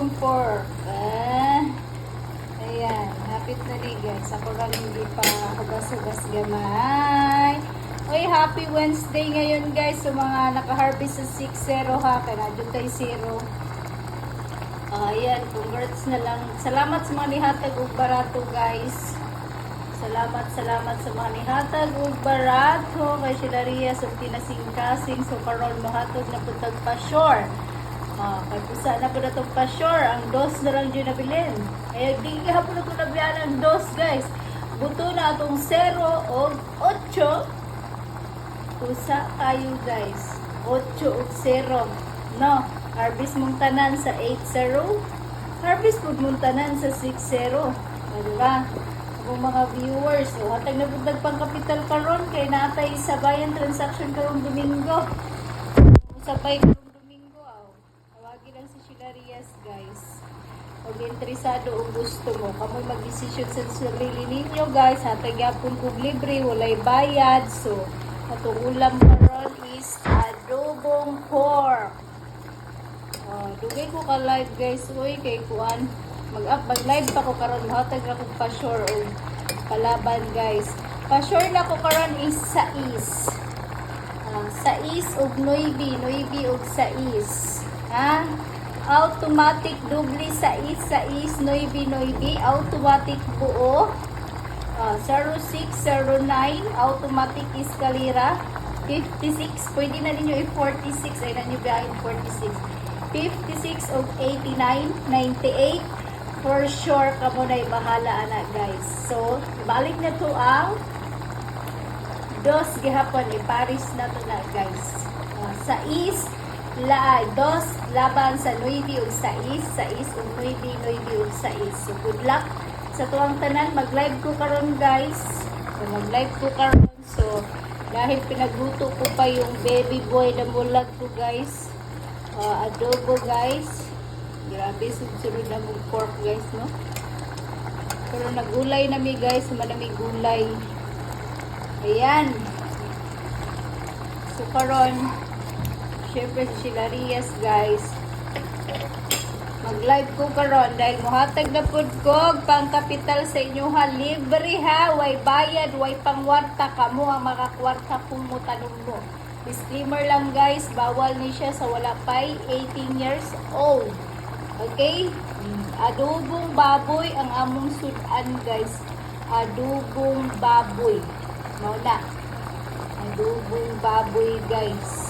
adobong pork. Ayan, hapit na rin guys. Ako lang hindi pa hugas-hugas gamay. Uy, happy Wednesday ngayon guys. So mga naka-harvest sa 6-0 ha. Kaya na dyan tayo 0. Ayan, congrats na lang. Salamat sa mga nihatag ug barato guys. Salamat sa mga nihatag ug barato. Kay Shilaria sa tinasing-kasing. So karon mohatod na putag pa-sure. Kay pusa na po na itong pa-sure. Ang dos na lang dyan nabilin. Kaya di hapon na ito nabiyan ang dos guys. Buto na itong 0 o 8. Pusa kayo guys. 8 o 0. No? Harvest mong tanan sa 8-0. Harvest mong tanan sa 6-0. Diba? Ang mga viewers. So, hatag na bundag pang kapital karon kay naatay sa bayan transaction karong Domingo. Usapay karong Domingo. Tawagin lang si Shilarias guys. Huwag interesado o gusto mo. Kamoy mag-desisyon sa sarili ninyo guys. Hatag yapon kong libre. Walay bayad. So, atong ulam karon is adobong pork. Dugay ko ka live guys. Uy, kay kuan. Mag-live pa ko karon. Hatag na kong pa-sure o kalaban guys. Pa-sure na ko karon is sais. Sais o noibi. Noibi o sais. Ha? Automatic doble sais. Noibi. Automatic buo. 0609. Automatic escalera. 56. Pwede na ninyo i-46. Ay na nyo biyahin 46. 56 of 89, 98. For sure, kamo na'y bahala anak guys. So, balik na to ang dos gihapon. Paris na to na guys. Sais, dos laban sa 9 o sais o 9 o sais. So, good luck sa tuwang tanan. Mag-live ko karon guys. So, dahil pinagluto ko pa yung baby boy na mulag ko guys. Adobo guys. Grabe, sunod na mong pork guys, no? Pero nagulay na mi guys, manami gulay. Ayan. So karon, syempre si Shilarias guys. Mag-live ko karon dahil muhatag na pud ko pang kapital sa inyo ha. Libre ha, way bayad, way pangwarta kamo ang makakwarta kung mo tanong mo. Disclaimer lang guys, bawal ni siya sa wala pay 18 years old. Okay? Adobong baboy ang among sudan guys. Adobong baboy. Mauna. Adobong baboy guys.